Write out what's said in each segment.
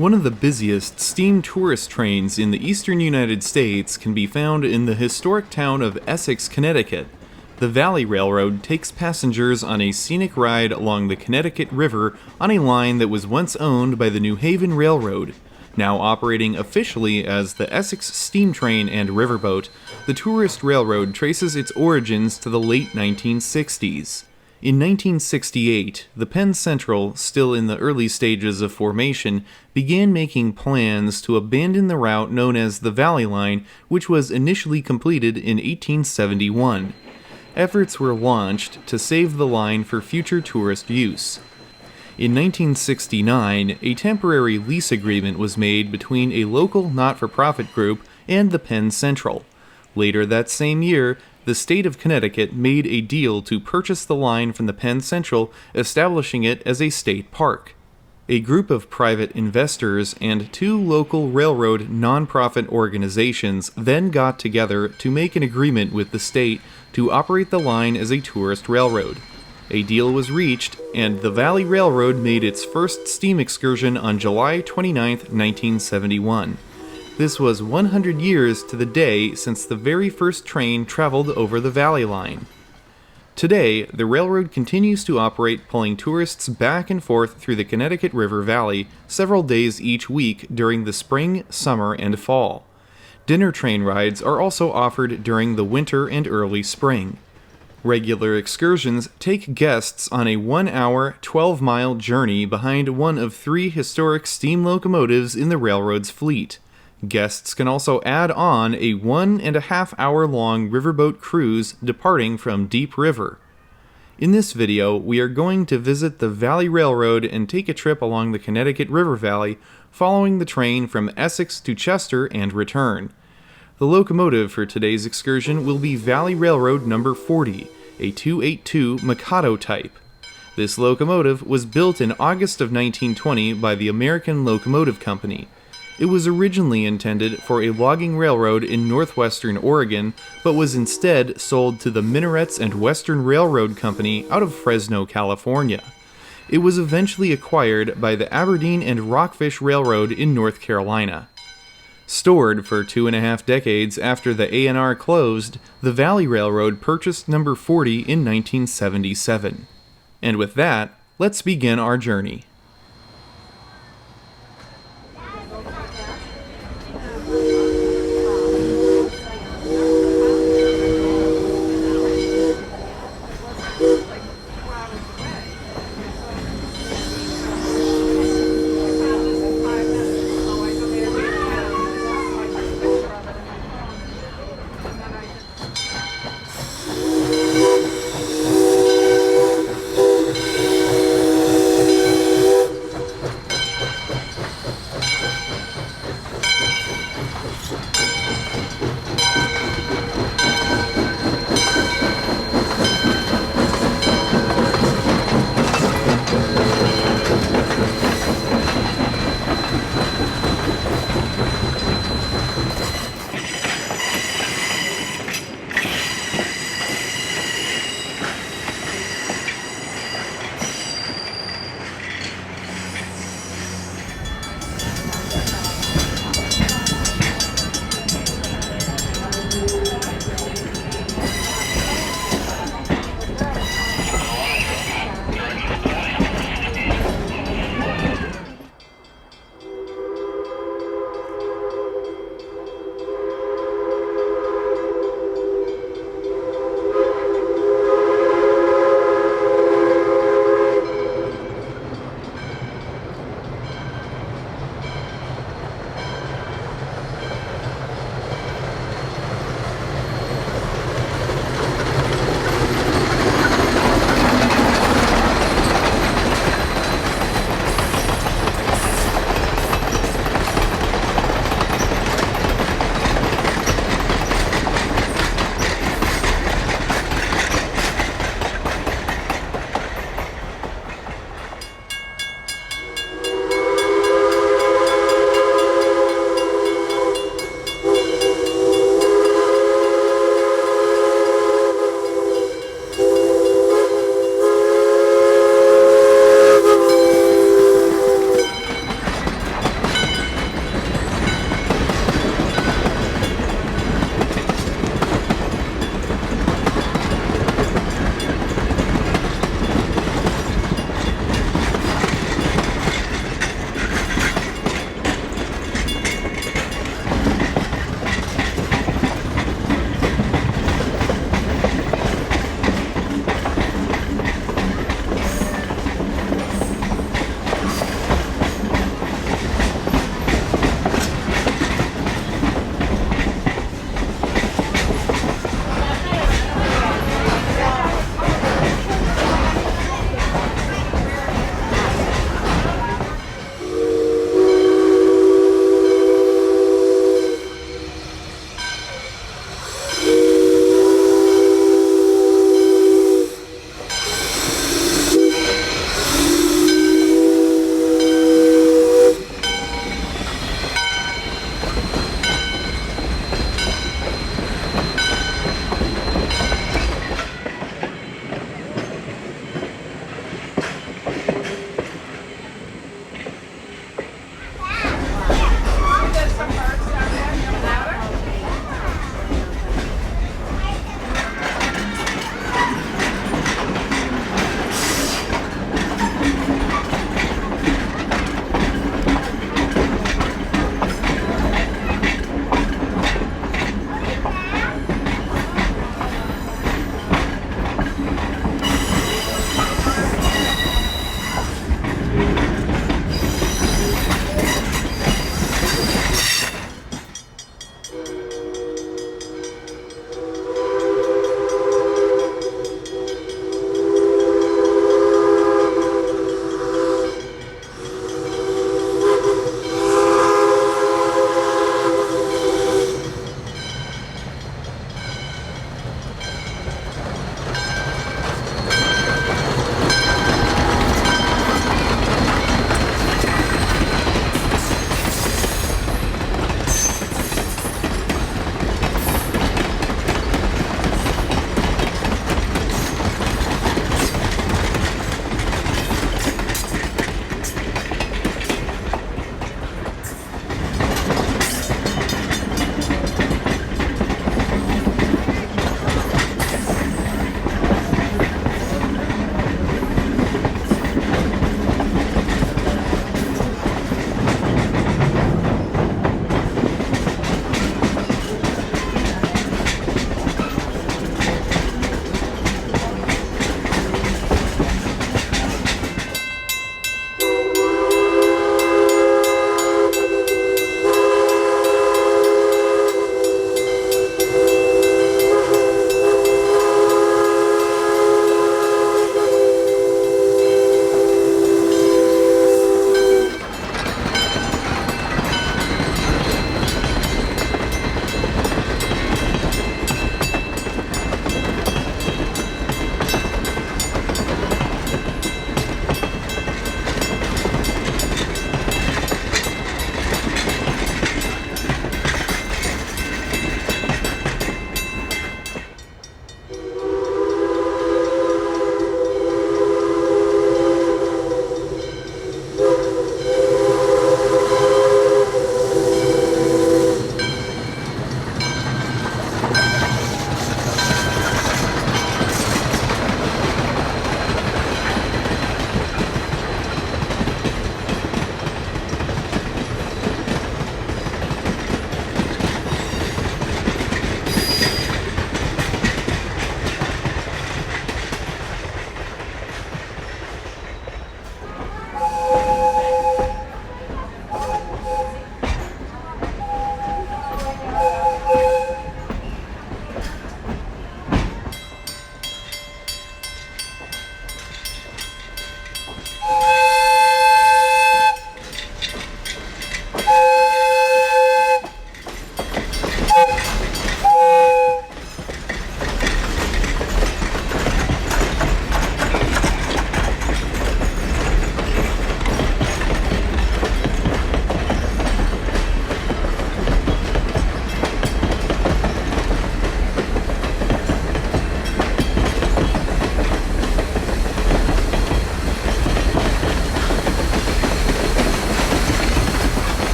One of the busiest steam tourist trains in the eastern United States can be found in the historic town of Essex, Connecticut. The Valley Railroad takes passengers on a scenic ride along the Connecticut River on a line that was once owned by the New Haven Railroad. Now operating officially as the Essex Steam Train and Riverboat, the tourist railroad traces its origins to the late 1960s. In 1968, the Penn Central, still in the early stages of formation, began making plans to abandon the route known as the Valley Line, which was initially completed in 1871. Efforts were launched to save the line for future tourist use. In 1969, a temporary lease agreement was made between a local not-for-profit group and the Penn Central. Later that same year, the state of Connecticut made a deal to purchase the line from the Penn Central, establishing it as a state park. A group of private investors and two local railroad nonprofit organizations then got together to make an agreement with the state to operate the line as a tourist railroad. A deal was reached, and the Valley Railroad made its first steam excursion on July 29, 1971. This was 100 years to the day since the very first train traveled over the Valley Line. Today, the railroad continues to operate, pulling tourists back and forth through the Connecticut River Valley several days each week during the spring, summer, and fall. Dinner train rides are also offered during the winter and early spring. Regular excursions take guests on a 1-hour, 12-mile journey behind one of 3 historic steam locomotives in the railroad's fleet. Guests can also add on a 1.5-hour-long riverboat cruise departing from Deep River. In this video, we are going to visit the Valley Railroad and take a trip along the Connecticut River Valley, following the train from Essex to Chester and return. The locomotive for today's excursion will be Valley Railroad number 40, a 282 Mikado type. This locomotive was built in August of 1920 by the American Locomotive Company. It was originally intended for a logging railroad in northwestern Oregon, but was instead sold to the Minarets and Western Railroad Company out of Fresno, California. It was eventually acquired by the Aberdeen and Rockfish Railroad in North Carolina. Stored for 2.5 decades after the A&R closed, the Valley Railroad purchased number 40 in 1977. And with that, let's begin our journey.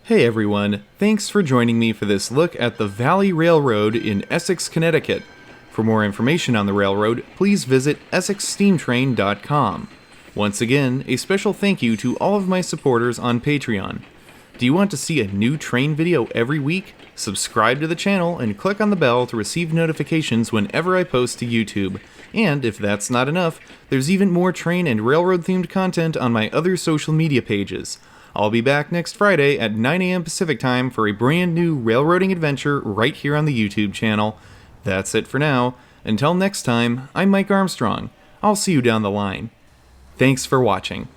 Hey everyone, thanks for joining me for this look at the Valley Railroad in Essex, Connecticut. For more information on the railroad, please visit essexsteamtrain.com. Once again, a special thank you to all of my supporters on Patreon. Do you want to see a new train video every week? Subscribe to the channel and click on the bell to receive notifications whenever I post to YouTube. And if that's not enough, there's even more train and railroad themed content on my other social media pages. I'll be back next Friday at 9 a.m. Pacific time for a brand new railroading adventure right here on the YouTube channel. That's it for now. Until next time, I'm Mike Armstrong. I'll see you down the line. Thanks for watching.